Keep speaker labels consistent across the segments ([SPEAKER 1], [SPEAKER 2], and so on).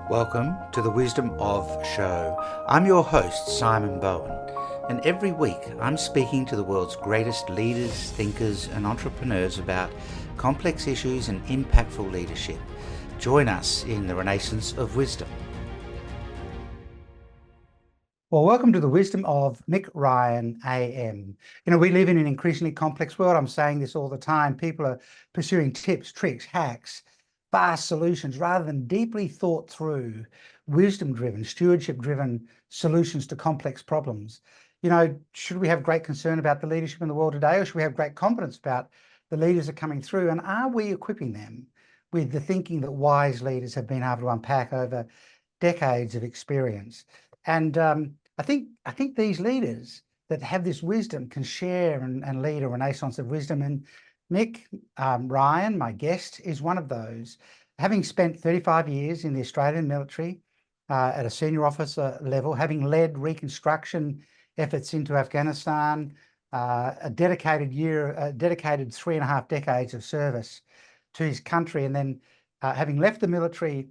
[SPEAKER 1] Welcome to the Wisdom of Show. I'm your host, Simon Bowen, and every week I'm speaking to the world's greatest leaders, thinkers, and entrepreneurs about complex issues and impactful leadership. Join us in the Renaissance of Wisdom. Well, welcome to the Wisdom of Mick Ryan AM. We live in an increasingly complex world. I'm saying this all the time. People are pursuing tips, tricks, hacks, fast solutions rather than deeply thought through, wisdom-driven, stewardship-driven solutions to complex problems. Should we have great concern about the leadership in the world today, or should we have great confidence about the leaders that are coming through? And are we equipping them with the thinking that wise leaders have been able to unpack over decades of experience? And I think these leaders that have this wisdom can share and lead a renaissance of wisdom. And Mick Ryan, my guest, is one of those. Having spent 35 years in the Australian military at a senior officer level, having led reconstruction efforts into Afghanistan, a dedicated 3.5 decades of service to his country, and then having left the military,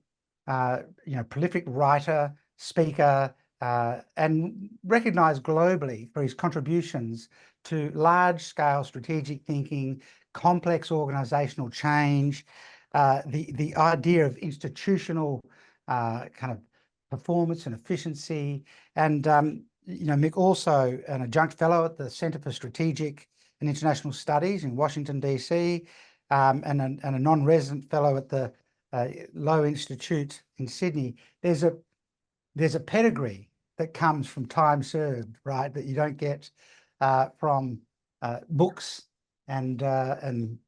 [SPEAKER 1] prolific writer, speaker, and recognised globally for his contributions to large-scale strategic thinking, complex organisational change, the idea of institutional kind of performance and efficiency. And Mick also an adjunct fellow at the Centre for Strategic and International Studies in Washington DC, and a non-resident fellow at the Lowe Institute in Sydney. There's a pedigree that comes from time served, right? That you don't get from books and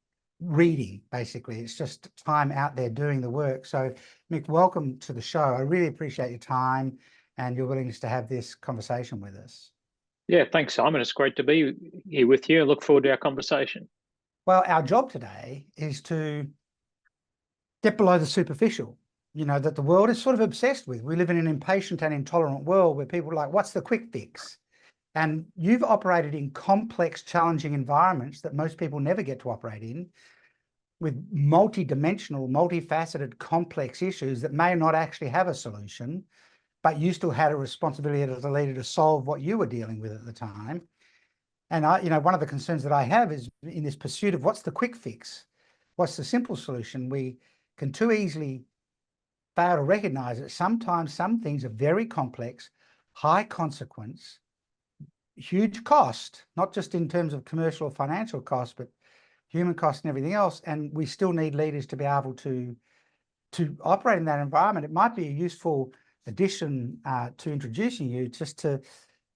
[SPEAKER 1] reading, basically. It's just time out there doing the work. So, Mick, welcome to the show. I really appreciate your time and your willingness to have this conversation with us.
[SPEAKER 2] Yeah, thanks, Simon. It's great to be here with you. I look forward to our conversation.
[SPEAKER 1] Well, our job today is to get below the superficial, that the world is sort of obsessed with. We live in an impatient and intolerant world where people are like, what's the quick fix? And you've operated in complex, challenging environments that most people never get to operate in, with multi-dimensional, multifaceted, complex issues that may not actually have a solution, but you still had a responsibility as a leader to solve what you were dealing with at the time. And one of the concerns that I have is in this pursuit of what's the quick fix? What's the simple solution? We can too easily fail to recognize that sometimes some things are very complex, high consequence, huge cost, not just in terms of commercial or financial cost, but human cost and everything else. And we still need leaders to be able to operate in that environment. It might be a useful addition to introducing you, just to,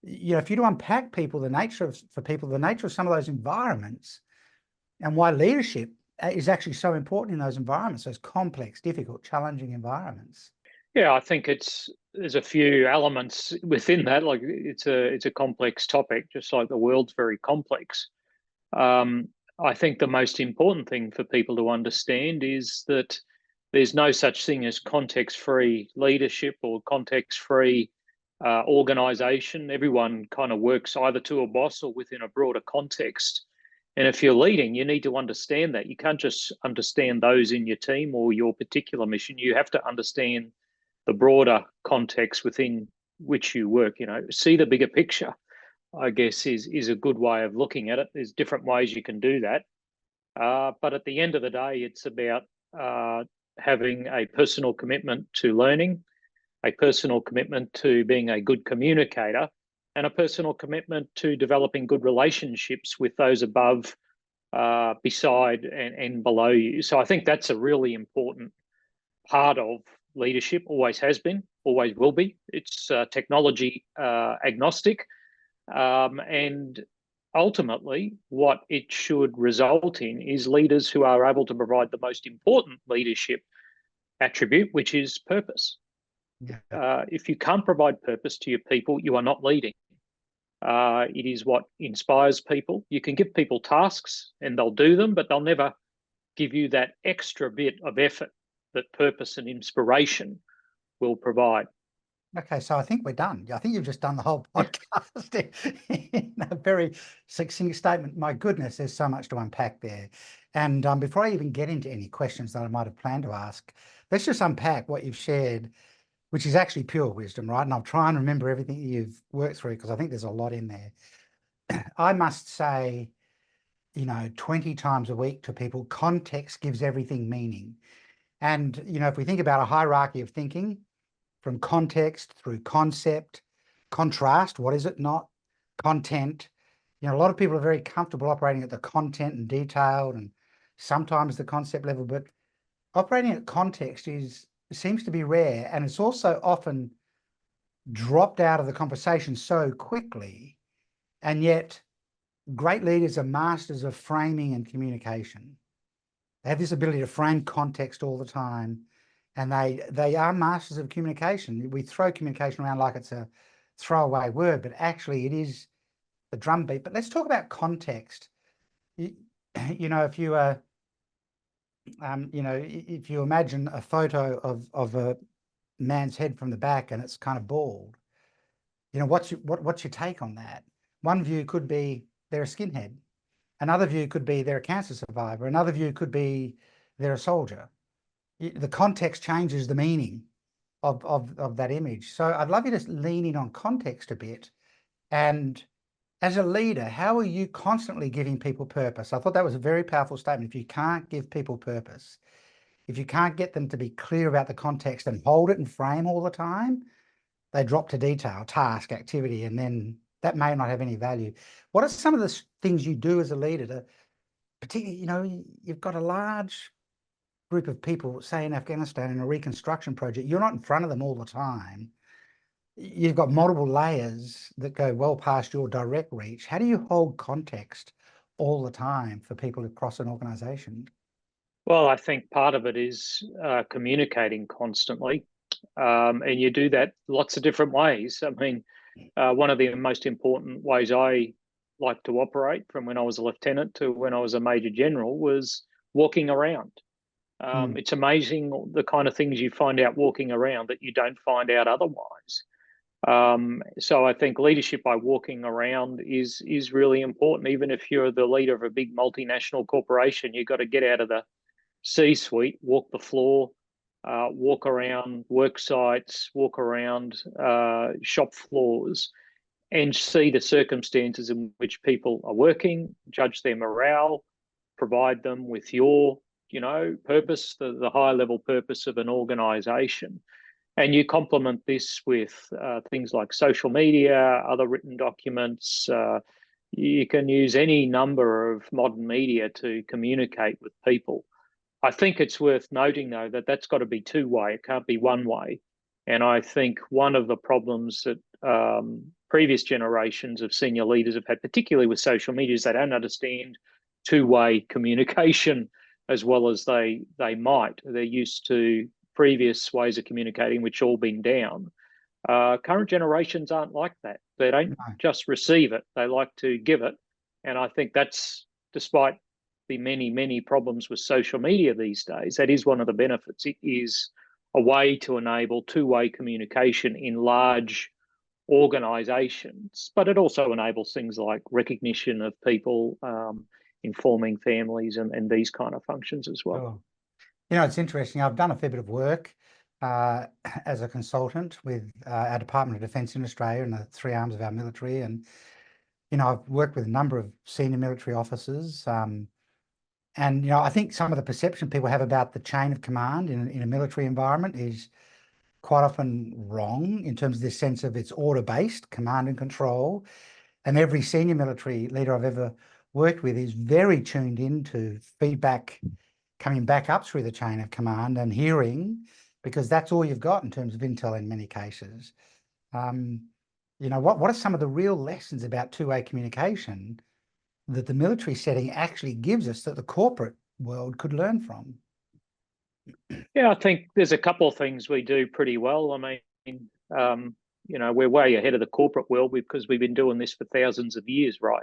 [SPEAKER 1] if you to unpack the nature of some of those environments and why leadership is actually so important in those environments, those complex, difficult, challenging environments.
[SPEAKER 2] Yeah, I think there's a few elements within that. Like it's a complex topic, just like the world's very complex. I think the most important thing for people to understand is that there's no such thing as context-free leadership or context-free organization. Everyone kind of works either to a boss or within a broader context. And if you're leading, you need to understand that. You can't just understand those in your team or your particular mission. You have to understand the broader context within which you work. See the bigger picture, I guess, is a good way of looking at it. There's different ways you can do that. But at the end of the day, it's about having a personal commitment to learning, a personal commitment to being a good communicator, and a personal commitment to developing good relationships with those above, beside, and below you. So I think that's a really important part of leadership, always has been, always will be. It's technology agnostic. And ultimately, what it should result in is leaders who are able to provide the most important leadership attribute, which is purpose. Yeah. If you can't provide purpose to your people, you are not leading. It is what inspires people. You can give people tasks and they'll do them, but they'll never give you that extra bit of effort that purpose and inspiration will provide.
[SPEAKER 1] Okay, so I think we're done. I think you've just done the whole podcast in a very succinct statement. My goodness, there's so much to unpack there. And before I even get into any questions that I might have planned to ask, let's just unpack what you've shared which is actually pure wisdom, right? And I'll try and remember everything you've worked through because I think there's a lot in there. I must say, 20 times a week to people, context gives everything meaning. And, if we think about a hierarchy of thinking from context through concept, contrast, what is it not, content, a lot of people are very comfortable operating at the content and detailed and sometimes the concept level, but operating at context seems to be rare. And it's also often dropped out of the conversation so quickly. And yet great leaders are masters of framing and communication. They have this ability to frame context all the time, and they are masters of communication. We throw communication around like it's a throwaway word, but actually it is the drumbeat. But let's talk about context. If you imagine a photo of a man's head from the back and it's kind of bald, what's your take on that? One view could be they're a skinhead. Another view could be they're a cancer survivor. Another view could be they're a soldier. The context changes the meaning of that image. So I'd love you to lean in on context a bit. And as a leader, how are you constantly giving people purpose? I thought that was a very powerful statement. If you can't give people purpose, if you can't get them to be clear about the context and hold it and frame all the time, they drop to detail, task, activity, and then that may not have any value. What are some of the things you do as a leader to, particularly, you've got a large group of people, say in Afghanistan in a reconstruction project, you're not in front of them all the time. You've got multiple layers that go well past your direct reach. How do you hold context all the time for people across an organization?
[SPEAKER 2] Well, I think part of it is communicating constantly. And you do that lots of different ways. I mean, one of the most important ways I like to operate from when I was a lieutenant to when I was a major general was walking around. It's amazing the kind of things you find out walking around that you don't find out otherwise. So I think leadership by walking around is really important. Even if you're the leader of a big multinational corporation, you've got to get out of the C-suite, walk the floor, walk around work sites, walk around shop floors, and see the circumstances in which people are working, judge their morale, provide them with your, purpose, the high level purpose of an organization. And you complement this with things like social media, other written documents. You can use any number of modern media to communicate with people. I think it's worth noting, though, that that's got to be two-way. It can't be one way. And I think one of the problems that previous generations of senior leaders have had, particularly with social media, is they don't understand two-way communication as well as they might. They're used to previous ways of communicating, which all been down. Current generations aren't like that. They don't just receive it. They like to give it. And I think that's, despite the many problems with social media these days, that is one of the benefits. It is a way to enable two-way communication in large organizations, but it also enables things like recognition of people, informing families and these kind of functions as well.
[SPEAKER 1] Sure. It's interesting. I've done a fair bit of work as a consultant with our Department of Defence in Australia and the three arms of our military. And, I've worked with a number of senior military officers. And, I think some of the perception people have about the chain of command in a military environment is quite often wrong in terms of this sense of it's order-based, command and control. And every senior military leader I've ever worked with is very tuned into feedback coming back up through the chain of command and hearing, because that's all you've got in terms of intel in many cases. What are some of the real lessons about two-way communication that the military setting actually gives us that the corporate world could learn from?
[SPEAKER 2] Yeah, I think there's a couple of things we do pretty well. I mean, we're way ahead of the corporate world because we've been doing this for thousands of years, right?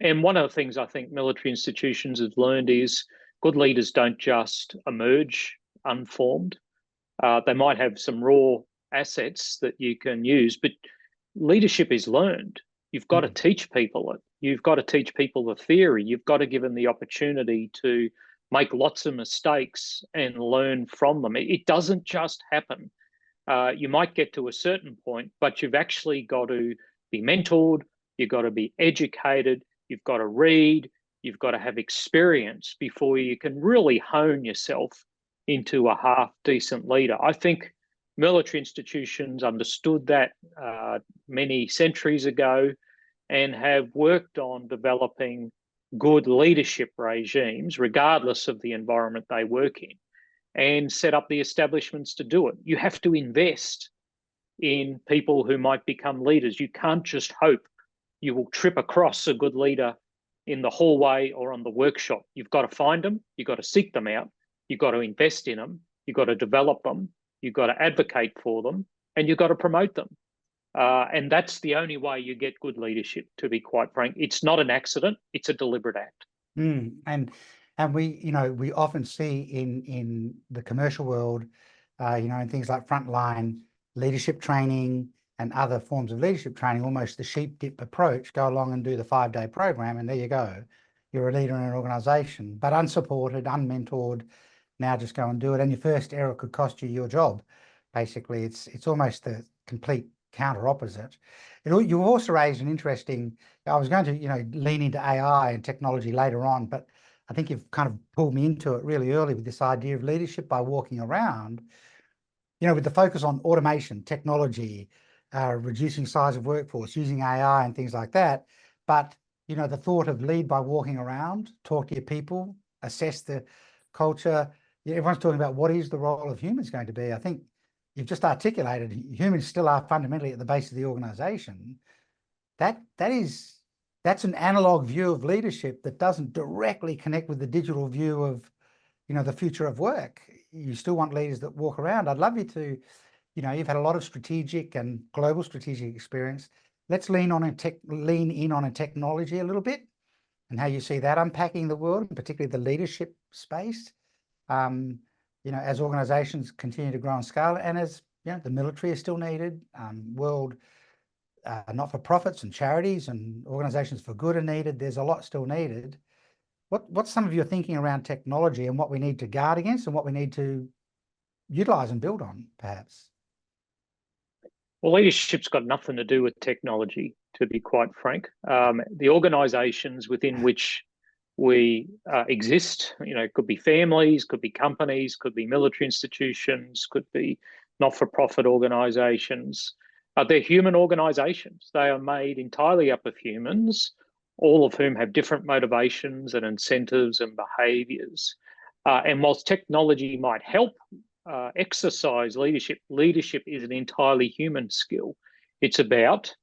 [SPEAKER 2] And one of the things I think military institutions have learned is good leaders don't just emerge unformed. They might have some raw assets that you can use, but leadership is learned. You've got to teach people it. You've got to teach people the theory. You've got to give them the opportunity to make lots of mistakes and learn from them. It doesn't just happen. You might get to a certain point, but you've actually got to be mentored, you've got to be educated, you've got to read, you've got to have experience before you can really hone yourself into a half decent leader. I think military institutions understood that many centuries ago and have worked on developing good leadership regimes, regardless of the environment they work in, and set up the establishments to do it. You have to invest in people who might become leaders. You can't just hope you will trip across a good leader in the hallway or on the workshop. You've got to find them, you've got to seek them out, you've got to invest in them, you've got to develop them, you've got to advocate for them, and you've got to promote them. And that's the only way you get good leadership, to be quite frank. It's not an accident, it's a deliberate act.
[SPEAKER 1] And we often see in the commercial world, in things like frontline leadership training and other forms of leadership training, almost the sheep dip approach, go along and do the 5-day program, and there you go. You're a leader in an organization, but unsupported, unmentored. Now just go and do it. And your first error could cost you your job. Basically, it's almost the complete counter opposite. You also raised an interesting, I was going to, lean into AI and technology later on, but I think you've kind of pulled me into it really early with this idea of leadership by walking around, with the focus on automation, technology, reducing size of workforce, using AI and things like that. But, the thought of lead by walking around, talk to your people, assess the culture. Everyone's talking about what is the role of humans going to be. I think you've just articulated humans still are fundamentally at the base of the organization. That's an analog view of leadership that doesn't directly connect with the digital view of, the future of work. You still want leaders that walk around. I'd love you to, you've had a lot of strategic and global strategic experience. Let's lean in on a technology a little bit and how you see that unpacking the world, and particularly the leadership space. As organizations continue to grow and scale, and as the military is still needed, world not-for-profits and charities and organizations for good are needed. There's a lot still needed. What's some of your thinking around technology and what we need to guard against and what we need to utilize and build on, perhaps?
[SPEAKER 2] Well, leadership's got nothing to do with technology, to be quite frank. The organizations within which we exist, could be families, could be companies, could be military institutions, could be not-for-profit organizations. They're human organizations. They are made entirely up of humans, all of whom have different motivations and incentives and behaviors. And whilst technology might help exercise leadership, leadership is an entirely human skill. It's about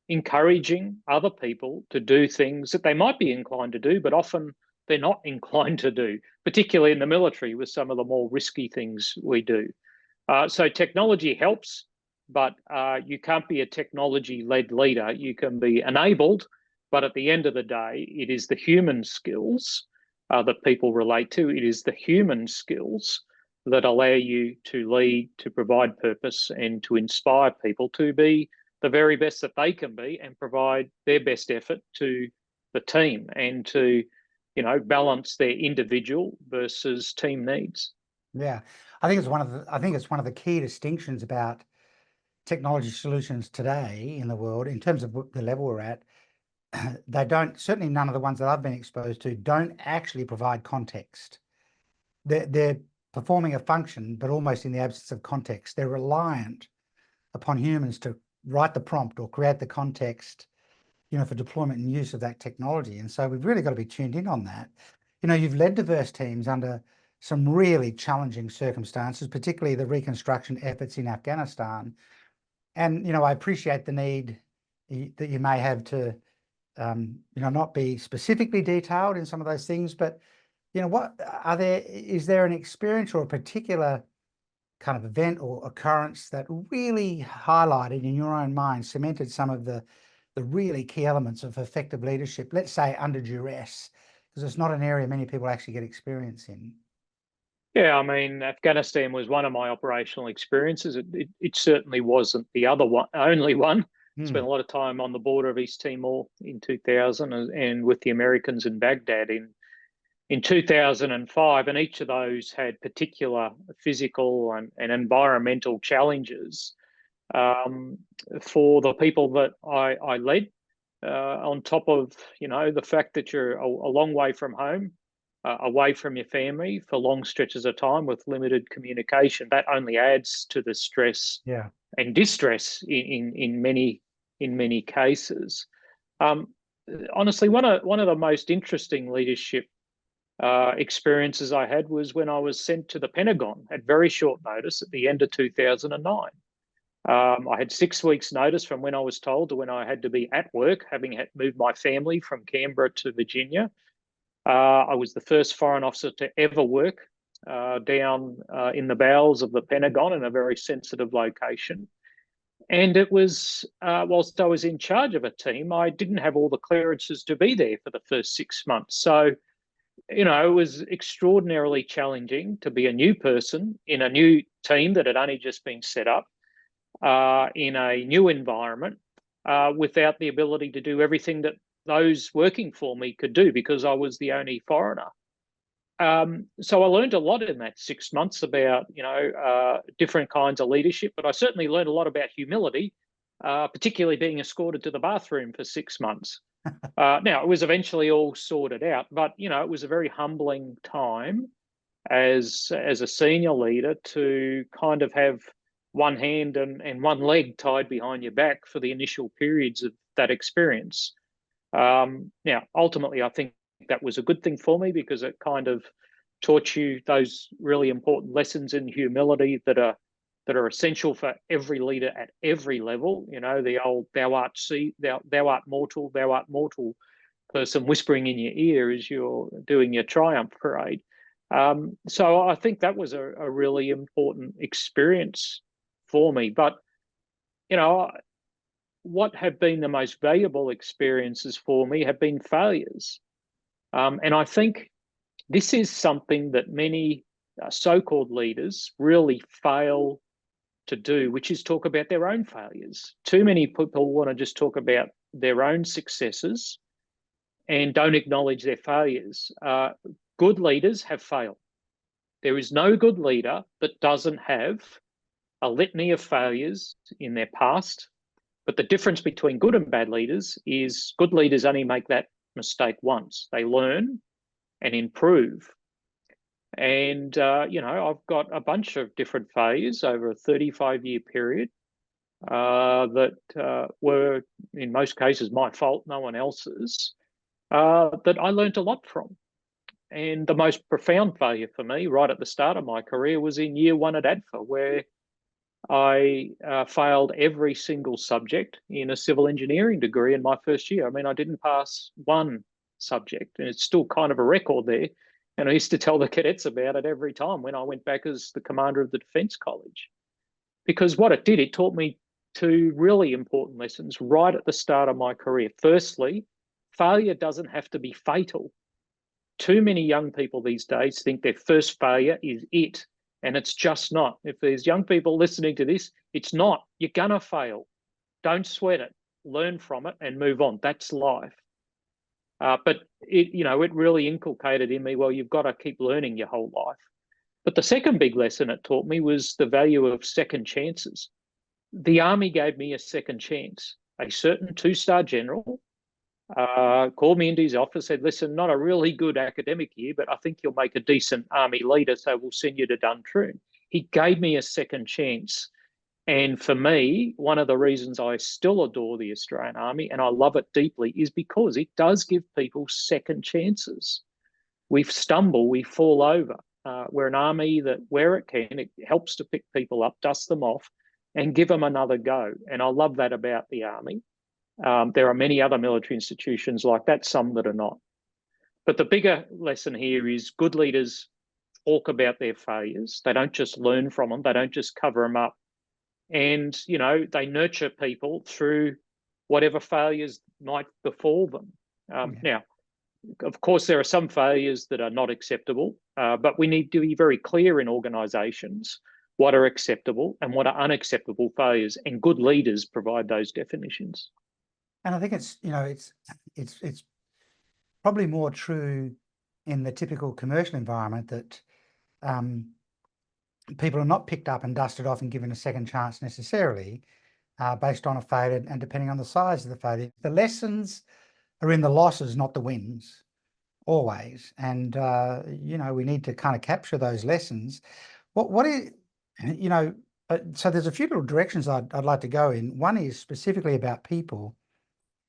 [SPEAKER 2] encouraging other people to do things that they might be inclined to do, but often they're not inclined to do, particularly in the military with some of the more risky things we do. So technology helps, but you can't be a technology-led leader. You can be enabled, but at the end of the day, it is the human skills that people relate to. It is the human skills that allow you to lead, to provide purpose, and to inspire people to be the very best that they can be and provide their best effort to the team and to, balance their individual versus team needs.
[SPEAKER 1] Yeah, I think it's one of the key distinctions about technology solutions today in the world in terms of the level we're at. They don't, certainly none of the ones that I've been exposed to don't actually provide context. They're performing a function, but almost in the absence of context. They're reliant upon humans to write the prompt or create the context, for deployment and use of that technology. And so we've really got to be tuned in on that. You've led diverse teams under some really challenging circumstances, particularly the reconstruction efforts in Afghanistan. And, I appreciate the need that you may have to, not be specifically detailed in some of those things, but, is there an experience or a particular kind of event or occurrence that really highlighted in your own mind, cemented some of the really key elements of effective leadership, let's say under duress, because it's not an area many people actually get experience in?
[SPEAKER 2] Yeah, I mean, Afghanistan was one of my operational experiences. It certainly wasn't the only one. Spent a lot of time on the border of East Timor in 2000 and with the Americans in Baghdad in in 2005, and each of those had particular physical and environmental challenges for the people that I led. On top of, the fact that you're a long way from home, away from your family for long stretches of time with limited communication, that only adds to the stress and distress in many cases. Honestly, one of the most interesting leadership experiences I had was when I was sent to the Pentagon at very short notice at the end of 2009. I had 6 weeks notice from when I was told to when I had to be at work, having moved my family from Canberra to Virginia. I was the first foreign officer to ever work down in the bowels of the Pentagon in a very sensitive location. And it was, whilst I was in charge of a team, I didn't have all the clearances to be there for the first 6 months. So, it was extraordinarily challenging to be a new person in a new team that had only just been set up, in a new environment, without the ability to do everything that those working for me could do because I was the only foreigner. So I learned a lot in that 6 months about, different kinds of leadership, but I certainly learned a lot about humility, particularly being escorted to the bathroom for 6 months. Now, it was eventually all sorted out, but, it was a very humbling time as a senior leader to kind of have one hand and one leg tied behind your back for the initial periods of that experience. Now, ultimately, I think that was a good thing for me because it kind of taught you those really important lessons in humility that are essential for every leader at every level. The old "thou art mortal" person whispering in your ear as you're doing your triumph parade. So I think that was a really important experience for me. But what have been the most valuable experiences for me have been failures. And I think this is something that many so-called leaders really fail to do, which is talk about their own failures. Too many people want to just talk about their own successes and don't acknowledge their failures. Good leaders have failed. There is no good leader that doesn't have a litany of failures in their past. But the difference between good and bad leaders is good leaders only make that mistake once. They learn and improve. And, I've got a bunch of different failures over a 35-year period that were, in most cases, my fault, no one else's, that I learned a lot from. And the most profound failure for me right at the start of my career was in year one at ADFA, where I failed every single subject in a civil engineering degree in my first year. I mean, I didn't pass one subject, and it's still kind of a record there. And I used to tell the cadets about it every time when I went back as the commander of the Defence College. Because what it did, it taught me two really important lessons right at the start of my career. Firstly, failure doesn't have to be fatal. Too many young people these days think their first failure is it. And it's just not. If there's young people listening to this, it's not. You're going to fail. Don't sweat it. Learn from it and move on. That's life. But it really inculcated in me, well, you've got to keep learning your whole life. But the second big lesson it taught me was the value of second chances. The Army gave me a second chance. A certain 2-star general called me into his office, said, listen, not a really good academic year, but I think you'll make a decent Army leader, so we'll send you to Duntroon. He gave me a second chance. And for me, one of the reasons I still adore the Australian Army, and I love it deeply, is because it does give people second chances. We stumble, we fall over. We're an army that, where it can, it helps to pick people up, dust them off, and give them another go. And I love that about the Army. There are many other military institutions like that, some that are not. But the bigger lesson here is good leaders talk about their failures. They don't just learn from them. They don't just cover them up. And, they nurture people through whatever failures might befall them. Now, of course, there are some failures that are not acceptable, but we need to be very clear in organisations what are acceptable and what are unacceptable failures. And good leaders provide those definitions.
[SPEAKER 1] And I think it's probably more true in the typical commercial environment that people are not picked up and dusted off and given a second chance necessarily, based on a failure and depending on the size of the failure. The lessons are in the losses, not the wins, always. And, we need to kind of capture those lessons. What is, so there's a few little directions I'd like to go in. One is specifically about people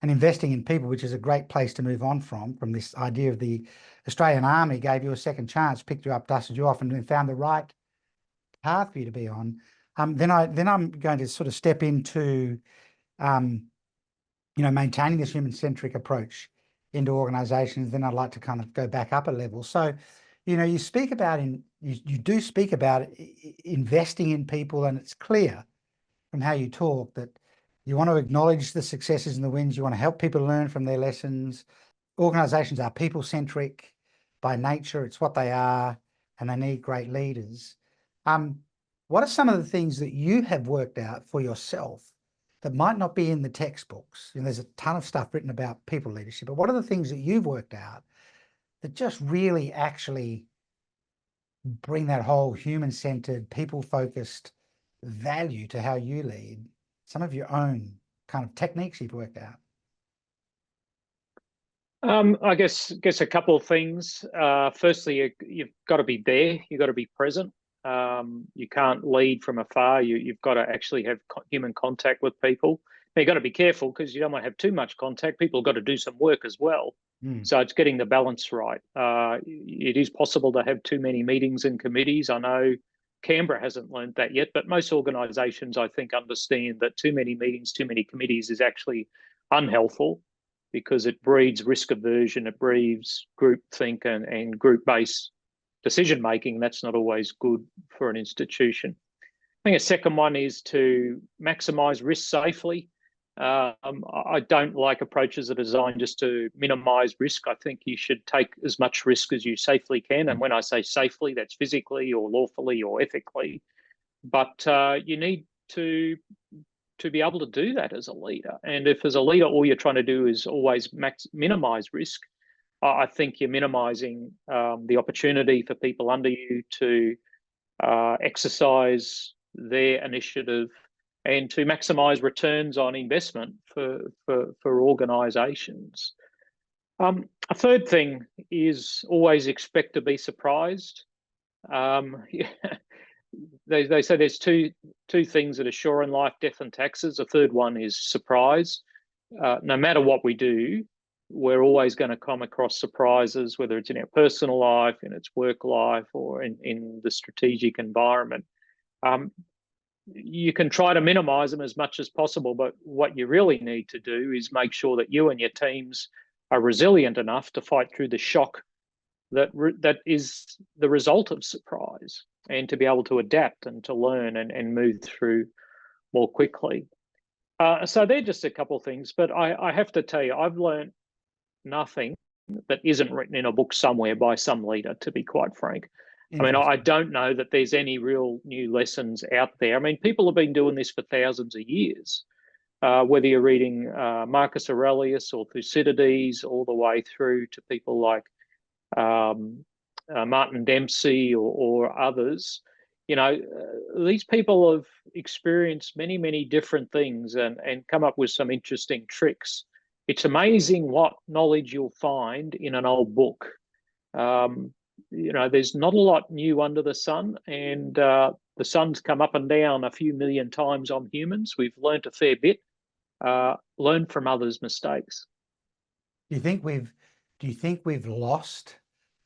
[SPEAKER 1] and investing in people, which is a great place to move on from this idea of the Australian Army gave you a second chance, picked you up, dusted you off, and then found the right path for you to be on. Then I'm going to sort of step into, maintaining this human-centric approach into organizations. Then I'd like to kind of go back up a level. So, you speak about you do speak about investing in people, and it's clear from how you talk that you want to acknowledge the successes and the wins. You want to help people learn from their lessons. Organizations are people-centric by nature. It's what they are, and they need great leaders. What are some of the things that you have worked out for yourself that might not be in the textbooks? There's a ton of stuff written about people leadership, but what are the things that you've worked out that just really actually bring that whole human-centered, people-focused value to how you lead? Some of your own kind of techniques you've worked out.
[SPEAKER 2] I guess a couple of things. Firstly, you've got to be there. You've got to be present. You can't lead from afar. You've got to actually have human contact with people. Now, you've got to be careful because you don't want to have too much contact. People have got to do some work as well. So it's getting the balance right. It is possible to have too many meetings and committees. I know Canberra hasn't learned that yet, but most organisations, I think, understand that too many meetings, too many committees is actually unhelpful because it breeds risk aversion, it breeds groupthink and group-based decision-making. That's not always good for an institution. I think a second one is to maximise risk safely. I don't like approaches that are designed just to minimise risk. I think you should take as much risk as you safely can. And when I say safely, that's physically or lawfully or ethically. But you need to be able to do that as a leader. And if as a leader, all you're trying to do is always minimize risk, I think you're minimizing the opportunity for people under you to exercise their initiative and to maximize returns on investment for organizations. A third thing is always expect to be surprised. They say there's two things that are sure in life: death and taxes. The third one is surprise. No matter what we do, we're always going to come across surprises, whether it's in our personal life, in its work life, or in the strategic environment. You can try to minimize them as much as possible, but what you really need to do is make sure that you and your teams are resilient enough to fight through the shock that is the result of surprise, and to be able to adapt and to learn and move through more quickly. So they're just a couple of things, but I have to tell you, I've learned nothing that isn't written in a book somewhere by some leader, to be quite frank. I mean, I don't know that there's any real new lessons out there. I mean, people have been doing this for thousands of years, whether you're reading Marcus Aurelius or Thucydides, all the way through to people like Martin Dempsey or others. These people have experienced many, many different things and come up with some interesting tricks. It's amazing what knowledge you'll find in an old book. There's not a lot new under the sun, and the sun's come up and down a few million times on humans. We've learned a fair bit. Learn from others' mistakes.
[SPEAKER 1] Do you think we've lost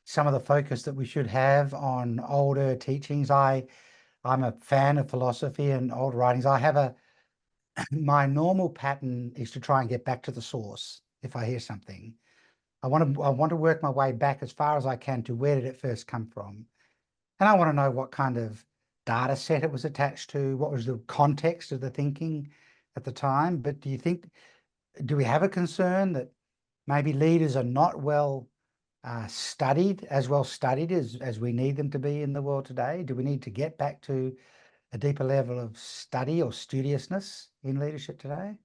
[SPEAKER 1] some of the focus that we should have on older teachings? I'm a fan of philosophy and old writings. My normal pattern is to try and get back to the source. If I hear something, I want to work my way back as far as I can to where did it first come from, and I want to know what kind of data set it was attached to, what was the context of the thinking at the time. But do we have a concern that maybe leaders are not as well studied as we need them to be in the world today? Do we need to get back to a deeper level of study or studiousness in leadership today?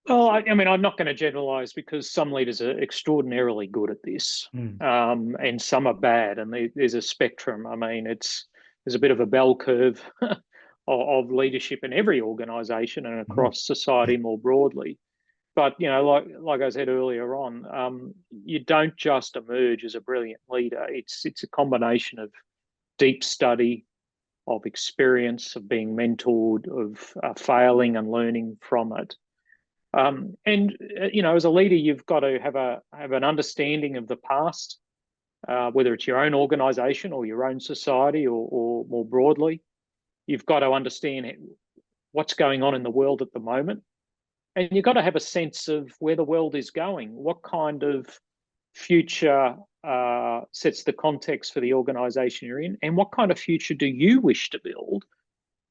[SPEAKER 2] Well, I mean, I'm not going to generalize because some leaders are extraordinarily good at this,
[SPEAKER 1] Mm.
[SPEAKER 2] and some are bad, and there's a spectrum. I mean, there's a bit of a bell curve of leadership in every organisation and
[SPEAKER 1] Mhm.
[SPEAKER 2] across society more broadly. But like I said earlier on, you don't just emerge as a brilliant leader. It's a combination of deep study, of experience, of being mentored, of failing and learning from it. And as a leader, you've got to have an understanding of the past, whether it's your own organisation or your own society or more broadly. You've got to understand what's going on in the world at the moment, and you've got to have a sense of where the world is going. What kind of future sets the context for the organisation you're in, and what kind of future do you wish to build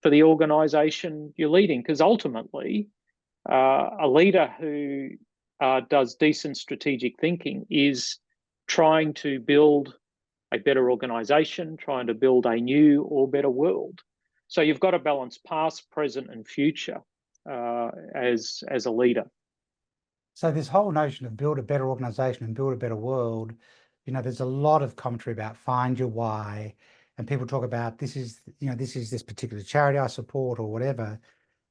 [SPEAKER 2] for the organisation you're leading? Because ultimately, a leader who does decent strategic thinking is trying to build a better organization, trying to build a new or better world. So you've got to balance past, present, and future as a leader.
[SPEAKER 1] So this whole notion of build a better organization and build a better world, there's a lot of commentary about find your why, and people talk about this is this particular charity I support or whatever.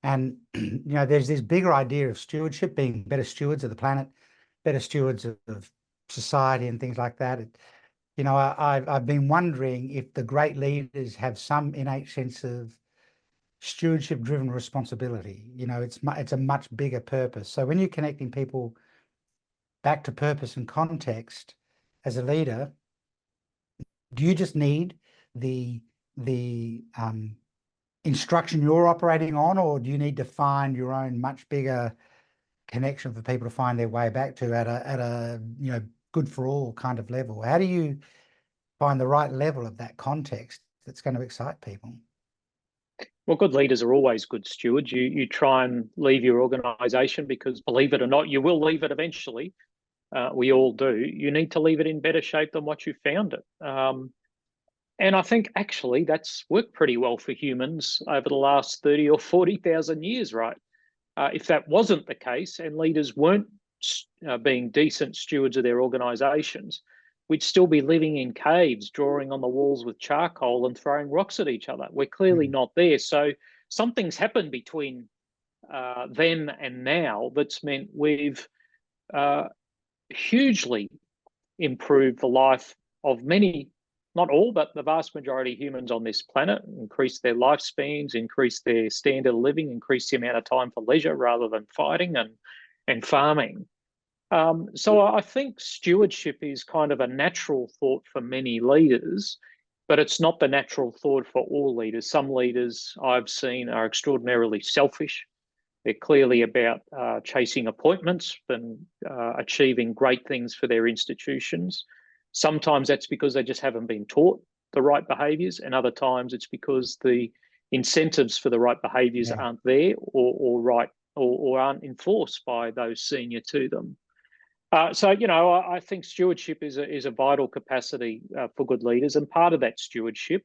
[SPEAKER 1] And there's this bigger idea of stewardship, being better stewards of the planet, better stewards of society and things like that. I've been wondering if the great leaders have some innate sense of stewardship driven responsibility. It's a much bigger purpose. So when you're connecting people back to purpose and context as a leader, do you just need the instruction you're operating on, or do you need to find your own much bigger connection for people to find their way back to at a good for all kind of level? How do you find the right level of that context that's going to excite people?
[SPEAKER 2] Well, good leaders are always good stewards. You try and leave your organization because, believe it or not, you will leave it eventually. We all do. You need to leave it in better shape than what you found it. And I think actually that's worked pretty well for humans over the last 30 or 40,000 years, right? If that wasn't the case and leaders weren't being decent stewards of their organizations, we'd still be living in caves, drawing on the walls with charcoal and throwing rocks at each other. We're clearly
[SPEAKER 1] Mm.
[SPEAKER 2] not there. So something's happened between then and now that's meant we've uh, hugely improved the life of many, not all, but the vast majority of humans on this planet, increase their lifespans, increase their standard of living, increase the amount of time for leisure rather than fighting and farming. So I think stewardship is kind of a natural thought for many leaders, but it's not the natural thought for all leaders. Some leaders I've seen are extraordinarily selfish. They're clearly about chasing appointments and achieving great things for their institutions. Sometimes that's because they just haven't been taught the right behaviours, and other times it's because the incentives for the right behaviours
[SPEAKER 1] Yeah.
[SPEAKER 2] aren't there or aren't enforced by those senior to them. So I think stewardship is a vital capacity for good leaders, and part of that stewardship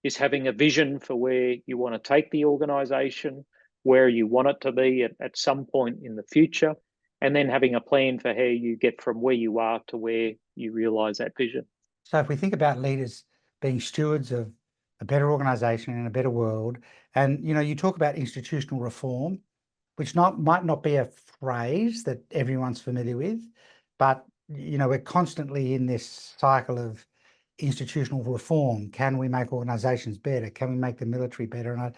[SPEAKER 2] is having a vision for where you want to take the organisation, where you want it to be at some point in the future, and then having a plan for how you get from where you are to where you realise that vision.
[SPEAKER 1] So if we think about leaders being stewards of a better organization and a better world, and you talk about institutional reform, which might not be a phrase that everyone's familiar with, but we're constantly in this cycle of institutional reform. Can we make organizations better? Can we make the military better? And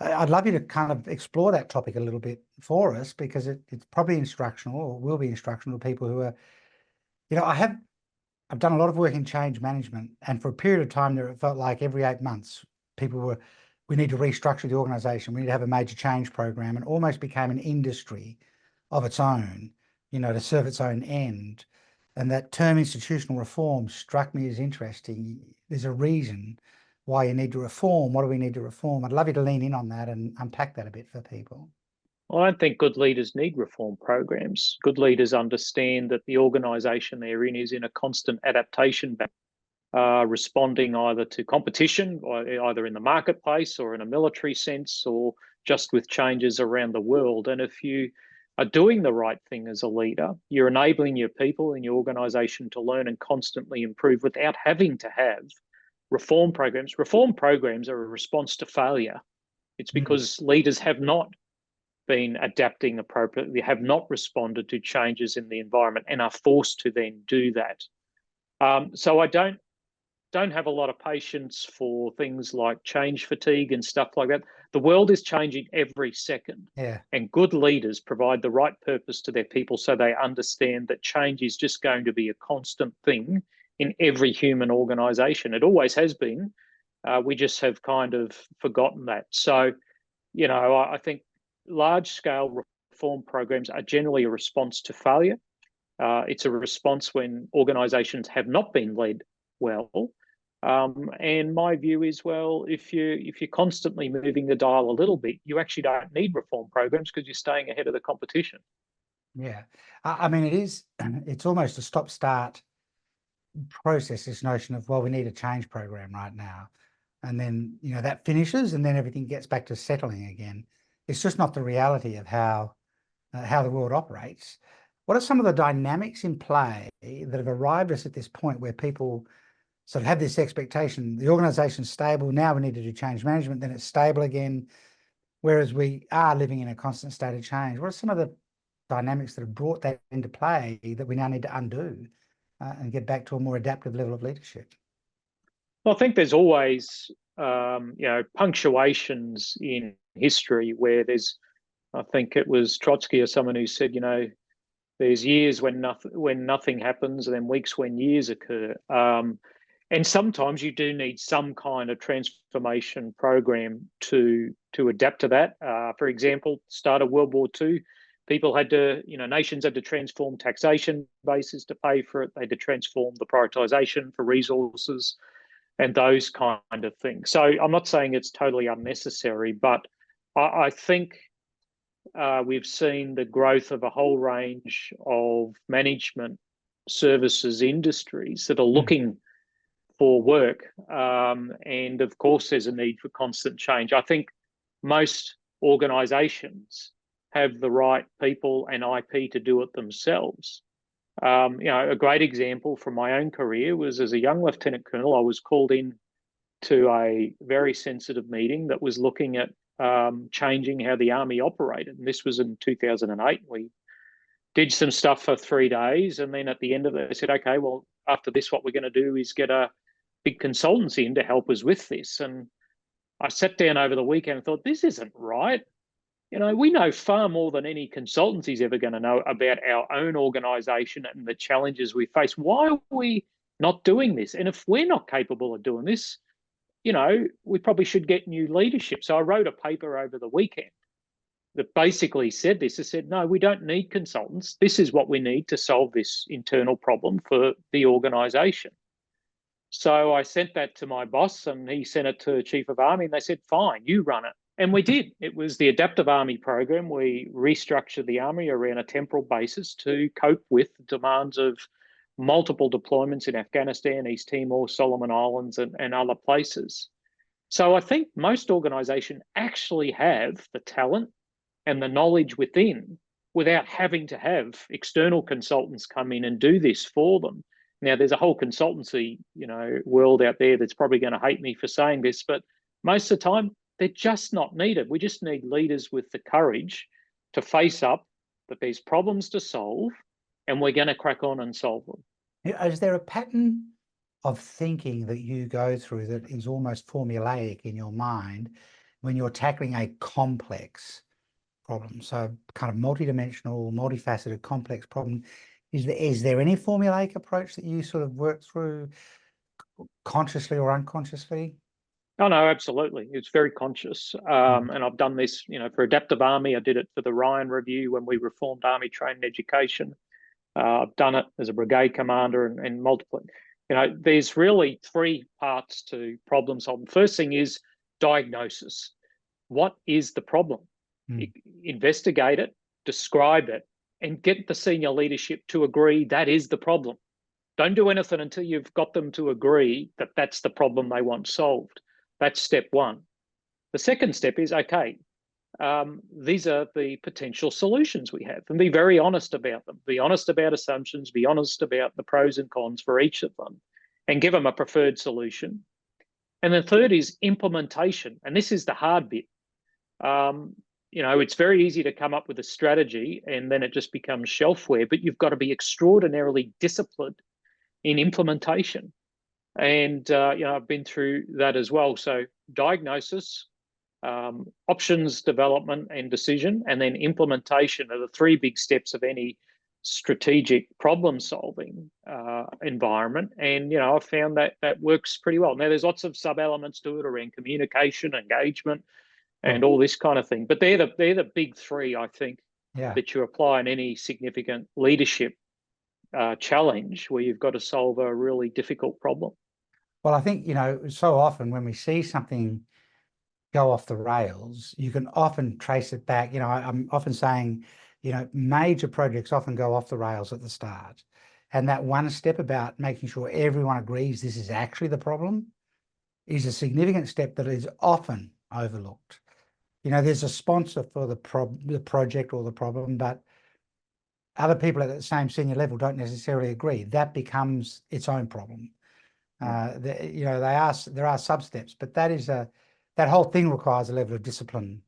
[SPEAKER 1] I'd love you to kind of explore that topic a little bit for us, because it's probably instructional, or will be instructional to people who are, I've done a lot of work in change management, and for a period of time there, it felt like every 8 months we need to restructure the organization. We need to have a major change program, and almost became an industry of its own, to serve its own end. And that term institutional reform struck me as interesting. There's a reason why you need to reform. What do we need to reform? I'd love you to lean in on that and unpack that a bit for people.
[SPEAKER 2] Well, I don't think good leaders need reform programs. Good leaders understand that the organisation they're in is in a constant adaptation, responding either to competition, or either in the marketplace or in a military sense, or just with changes around the world. And if you are doing the right thing as a leader. You're enabling your people and your organization to learn and constantly improve without having to have reform programs. Reform programs are a response to failure. It's because leaders have not been adapting appropriately, have not responded to changes in the environment, and are forced to then do that. So I don't have a lot of patience for things like change fatigue and stuff like that. The world is changing every second.
[SPEAKER 1] Yeah.
[SPEAKER 2] And good leaders provide the right purpose to their people so they understand that change is just going to be a constant thing in every human organization. It always has been. We just have kind of forgotten that. So, I think large-scale reform programs are generally a response to failure. It's a response when organizations have not been led well. And my view is, well, if you're constantly moving the dial a little bit, you actually don't need reform programs because you're staying ahead of the competition.
[SPEAKER 1] Yeah. I mean, it's almost a stop-start process, this notion of, well, we need a change program right now. And then, that finishes and then everything gets back to settling again. It's just not the reality of how the world operates. What are some of the dynamics in play that have arrived us at this point where people sort of have this expectation, the organization's stable, now we need to do change management, then it's stable again, whereas we are living in a constant state of change? What are some of the dynamics that have brought that into play that we now need to undo and get back to a more adaptive level of leadership?
[SPEAKER 2] Well, I think there's always, punctuations in history where I think it was Trotsky or someone who said, there's years when nothing happens, and then weeks when years occur. And sometimes you do need some kind of transformation program to adapt to that. For example, start of World War II, people had to, nations had to transform taxation bases to pay for it. They had to transform the prioritization for resources and those kind of things. So I'm not saying it's totally unnecessary, but I think we've seen the growth of a whole range of management services industries that are looking for work. And of course, there's a need for constant change. I think most organizations have the right people and IP to do it themselves. A great example from my own career was, as a young lieutenant colonel, I was called in to a very sensitive meeting that was looking at changing how the Army operated. And this was in 2008. We did some stuff for 3 days. And then at the end of it, I said, okay, well, after this, what we're going to do is get a big consultancy in to help us with this. And I sat down over the weekend and thought, this isn't right. We know far more than any consultancy is ever going to know about our own organization and the challenges we face. Why are we not doing this? And if we're not capable of doing this, we probably should get new leadership. So I wrote a paper over the weekend that basically said this. I said, no, we don't need consultants. This is what we need to solve this internal problem for the organization. So I sent that to my boss, and he sent it to the Chief of Army, and they said, fine, you run it. And we did. It was the Adaptive Army program. We restructured the Army around a temporal basis to cope with the demands of multiple deployments in Afghanistan, East Timor, Solomon Islands, and other places. So I think most organizations actually have the talent and the knowledge within without having to have external consultants come in and do this for them. Now, there's a whole consultancy, world out there that's probably going to hate me for saying this, but most of the time, they're just not needed. We just need leaders with the courage to face up that there's problems to solve, and we're going to crack on and solve them.
[SPEAKER 1] Is there a pattern of thinking that you go through that is almost formulaic in your mind when you're tackling a complex problem? So kind of multidimensional, multifaceted, complex problem. Is there any formulaic approach that you sort of work through consciously or unconsciously?
[SPEAKER 2] Oh, no, absolutely. It's very conscious. And I've done this, for Adaptive Army. I did it for the Ryan Review when we reformed Army training education. I've done it as a brigade commander and multiple. There's really 3 parts to problem solving. First thing is diagnosis. What is the problem? Investigate it, describe it, and get the senior leadership to agree that is the problem. Don't do anything until you've got them to agree that that's the problem they want solved. That's step 1. The second step is, okay, these are the potential solutions we have, and be very honest about them. Be honest about assumptions, be honest about the pros and cons for each of them, and give them a preferred solution. And the third is implementation, and this is the hard bit. It's very easy to come up with a strategy and then it just becomes shelfware, but you've got to be extraordinarily disciplined in implementation. And, I've been through that as well. So diagnosis, options development and decision, and then implementation are the three big steps of any strategic problem solving environment. And, I've found that that works pretty well. Now, there's lots of sub elements to it around communication, engagement, and all this kind of thing. But they're the big three, I think, that you apply in any significant leadership challenge where you've got to solve a really difficult problem.
[SPEAKER 1] Well, I think, so often when we see something go off the rails, you can often trace it back. I'm often saying, major projects often go off the rails at the start. And that one step about making sure everyone agrees this is actually the problem is a significant step that is often overlooked. There's a sponsor for the project or the problem, but other people at the same senior level don't necessarily agree. That becomes its own problem. There are sub-steps, but that whole thing requires a level of discipline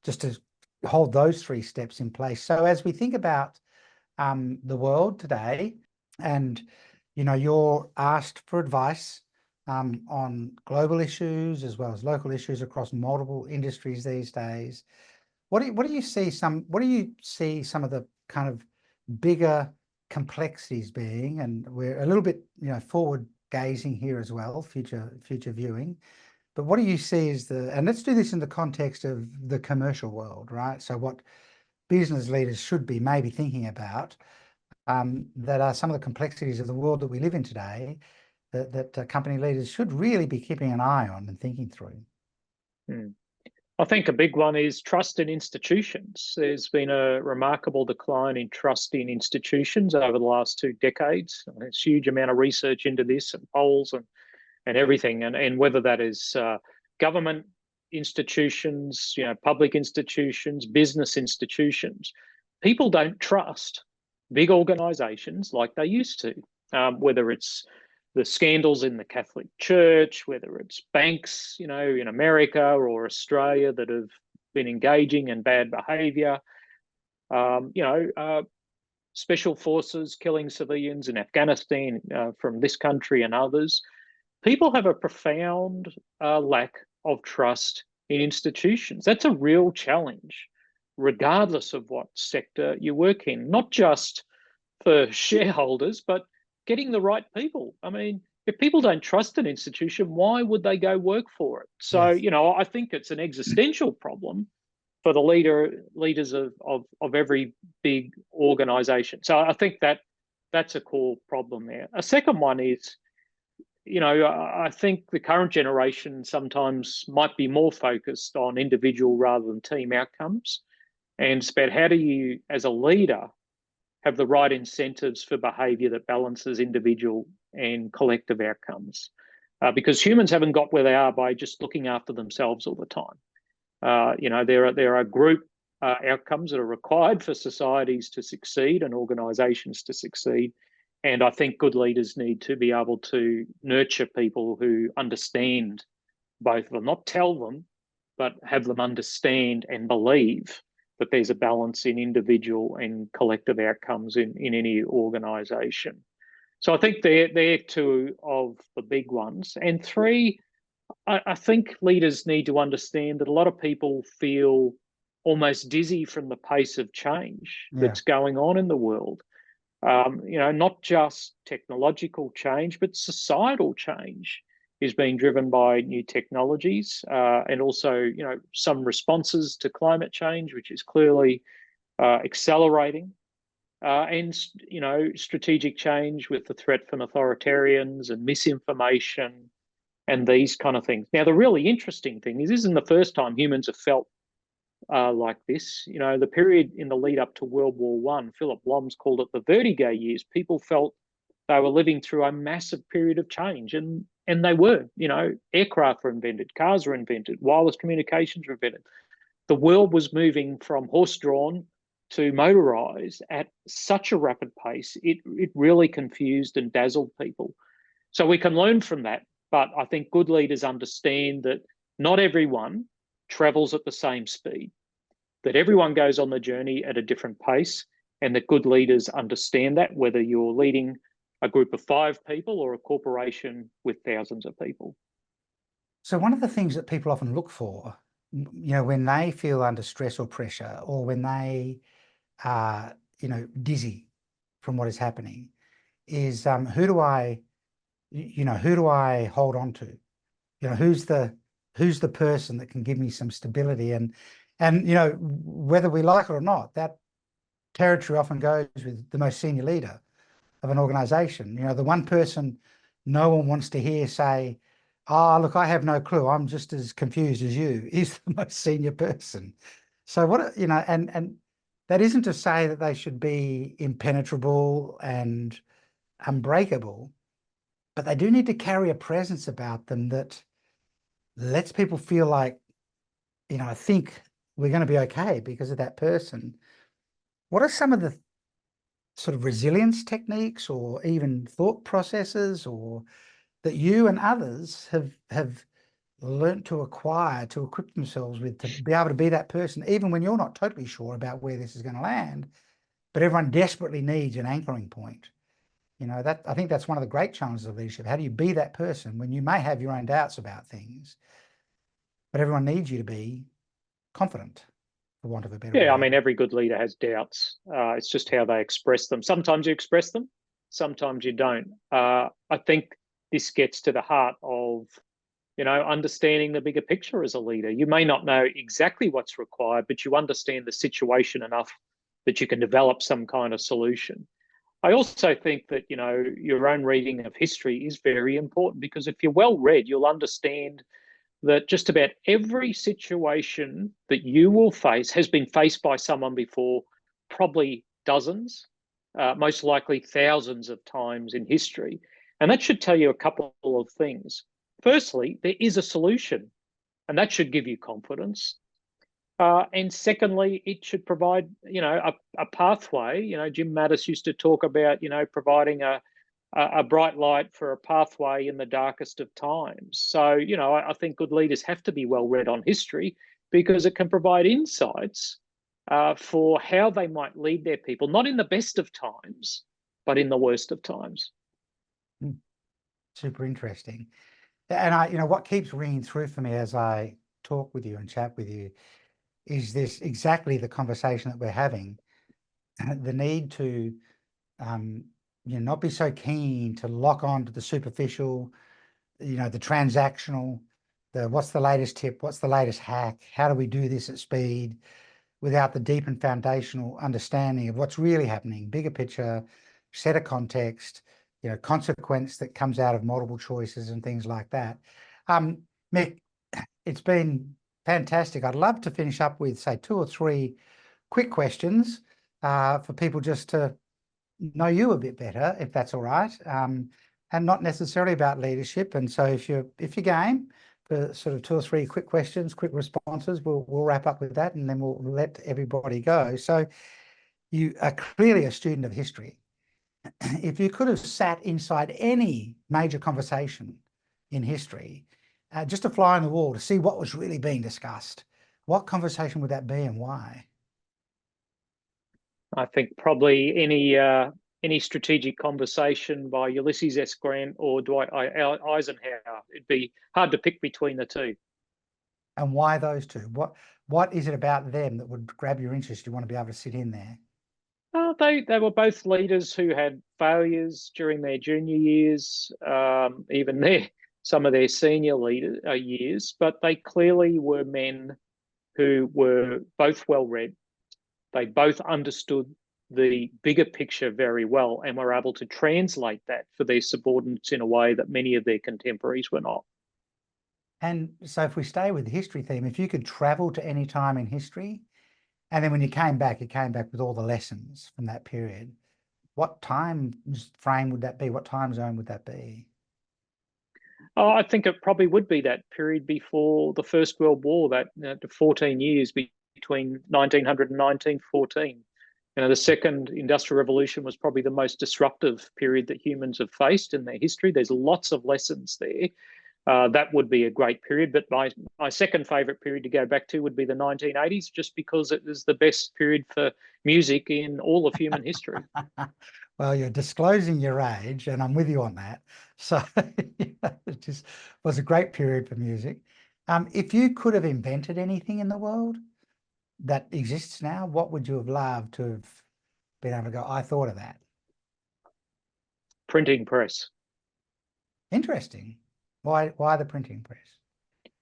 [SPEAKER 1] just to hold those three steps in place. So as we think about the world today, and you're asked for advice on global issues as well as local issues across multiple industries these days. What do you see some of the kind of bigger complexities being? And we're a little bit forward gazing here as well, future viewing. But what do you see as and let's do this in the context of the commercial world, right? So what business leaders should be maybe thinking about that are some of the complexities of the world that we live in today, that company leaders should really be keeping an eye on and thinking through.
[SPEAKER 2] I think a big one is trust in institutions. There's been a remarkable decline in trust in institutions over the last 2 decades. There's a huge amount of research into this and polls and everything. And whether that is government institutions, public institutions, business institutions, people don't trust big organizations like they used to, whether it's the scandals in the Catholic Church, whether it's banks, in America or Australia that have been engaging in bad behavior, special forces killing civilians in Afghanistan from this country and others. People have a profound lack of trust in institutions. That's a real challenge, regardless of what sector you work in, not just for shareholders, but getting the right people. I mean, if people don't trust an institution, why would they go work for it? So,
[SPEAKER 1] Yes.
[SPEAKER 2] I think it's an existential problem for the leaders of every big organization. So I think that's a core problem there. A second one is, I think the current generation sometimes might be more focused on individual rather than team outcomes. And it's about how do you, as a leader, have the right incentives for behavior that balances individual and collective outcomes. Because humans haven't got where they are by just looking after themselves all the time. There are group outcomes that are required for societies to succeed and organizations to succeed. And I think good leaders need to be able to nurture people who understand both of them, not tell them, but have them understand and believe that there's a balance in individual and collective outcomes in any organization. So I think they're 2 of the big ones. And 3, I think leaders need to understand that a lot of people feel almost dizzy from the pace of change that's going on in the world. Not just technological change, but societal change is being driven by new technologies and also, some responses to climate change, which is clearly accelerating, and, strategic change with the threat from authoritarians and misinformation and these kind of things. Now, the really interesting thing is this isn't the first time humans have felt like this. The period in the lead up to World War I, Philip Bloms called it the vertigo years. People felt they were living through a massive period of change, and they were. Aircraft were invented, cars were invented, wireless communications were invented. the world was moving from horse-drawn to motorized at such a rapid pace, it really confused and dazzled people. So we can learn from that, but I think good leaders understand that not everyone travels at the same speed, that everyone goes on the journey at a different pace, and that good leaders understand that, whether you're leading a group of 5 people or a corporation with thousands of people.
[SPEAKER 1] So one of the things that people often look for, when they feel under stress or pressure, or when they are, dizzy from what is happening, is who do I hold on to? Who's the person that can give me some stability? And whether we like it or not, that territory often goes with the most senior leader of an organization. The one person no one wants to hear say, "Oh, look, I have no clue. I'm just as confused as you," is the most senior person. So and that isn't to say that they should be impenetrable and unbreakable, but they do need to carry a presence about them that lets people feel like, I think we're going to be okay because of that person. What are some of the sort of resilience techniques or even thought processes or that you and others have learnt to acquire, to equip themselves with, to be able to be that person, even when you're not totally sure about where this is going to land, but everyone desperately needs an anchoring point? That I think that's one of the great challenges of leadership. How do you be that person when you may have your own doubts about things, but everyone needs you to be confident, for want of a better word?
[SPEAKER 2] Yeah, I mean, every good leader has doubts. It's just how they express them. Sometimes you express them, sometimes you don't. I think this gets to the heart of, understanding the bigger picture as a leader. You may not know exactly what's required, but you understand the situation enough that you can develop some kind of solution. I also think that, your own reading of history is very important, because if you're well read, you'll understand that just about every situation that you will face has been faced by someone before, probably dozens, most likely thousands of times in history. And that should tell you a couple of things. Firstly, there is a solution, and that should give you confidence. And secondly, it should provide, a pathway. Jim Mattis used to talk about, providing a bright light for a pathway in the darkest of times. So, I think good leaders have to be well read on history, because it can provide insights for how they might lead their people, not in the best of times, but in the worst of times.
[SPEAKER 1] Super interesting. And what keeps ringing through for me as I talk with you and chat with you is this exactly the conversation that we're having. The need to not be so keen to lock on to the superficial, the transactional, the what's the latest tip, what's the latest hack, how do we do this at speed, without the deep and foundational understanding of what's really happening, bigger picture, set of context, consequence that comes out of multiple choices and things like that. Mick, it's been fantastic. I'd love to finish up with, say, 2 or 3 quick questions for people just to know you a bit better, if that's all right, and not necessarily about leadership. And so if you're game for sort of 2 or 3 quick questions, quick responses, we'll wrap up with that, and then we'll let everybody go. So you are clearly a student of history. If you could have sat inside any major conversation in history, just a fly on the wall to see what was really being discussed, what conversation would that be and why?
[SPEAKER 2] I think probably any strategic conversation by Ulysses S. Grant or Dwight Eisenhower. It'd be hard to pick between the two.
[SPEAKER 1] And why those two? What is it about them that would grab your interest? You want to be able to sit in there?
[SPEAKER 2] They were both leaders who had failures during their junior years, even some of their senior years, but they clearly were men who were both well read. They both understood the bigger picture very well and were able to translate that for their subordinates in a way that many of their contemporaries were not.
[SPEAKER 1] And so if we stay with the history theme, if you could travel to any time in history, and then when you came back with all the lessons from that period, what time frame would that be? What time zone would that be?
[SPEAKER 2] Oh, I think it probably would be that period before the First World War, that 14 years between 1900 and 1914. The second industrial revolution was probably the most disruptive period that humans have faced in their history. There's lots of lessons there. That would be a great period. But my second favourite period to go back to would be the 1980s, just because it was the best period for music in all of human history.
[SPEAKER 1] Well, you're disclosing your age, and I'm with you on that. So it just was a great period for music. If you could have invented anything in the world that exists now, what would you have loved to have been able to go, I thought of that?
[SPEAKER 2] Printing press.
[SPEAKER 1] Interesting. Why the printing press?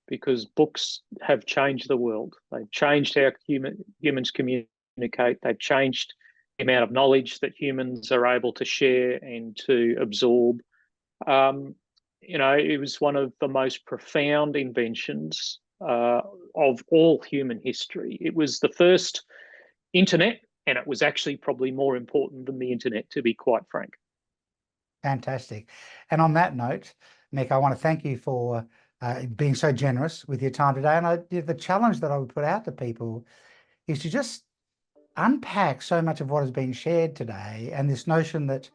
[SPEAKER 2] Because books have changed the world. They've changed how humans communicate. They've changed the amount of knowledge that humans are able to share and to absorb. It was one of the most profound inventions of all human history. It was the first internet, and it was actually probably more important than the internet, to be quite frank.
[SPEAKER 1] Fantastic. And on that note, Mick, I want to thank you for being so generous with your time today. And the challenge that I would put out to people is to just unpack so much of what has been shared today, and this notion that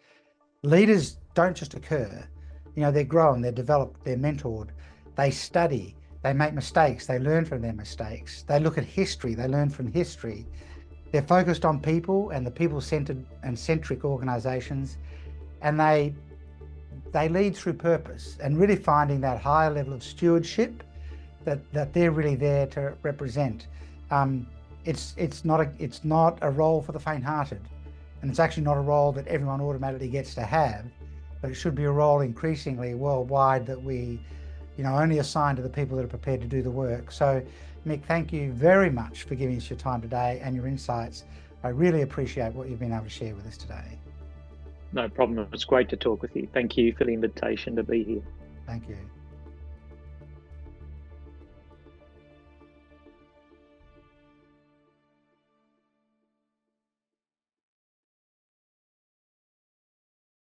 [SPEAKER 1] leaders don't just occur. They're grown, they're developed, they're mentored, they study, they make mistakes, they learn from their mistakes, they look at history, they learn from history. They're focused on people and the people-centered and centric organizations, and they lead through purpose and really finding that higher level of stewardship that they're really there to represent. It's not a role for the faint-hearted, and it's actually not a role that everyone automatically gets to have, but it should be a role increasingly worldwide that we only assign to the people that are prepared to do the work. So Mick, thank you very much for giving us your time today and your insights. I really appreciate what you've been able to share with us today.
[SPEAKER 2] No problem. It's great to talk with you. Thank you for the invitation to be here.
[SPEAKER 1] Thank you.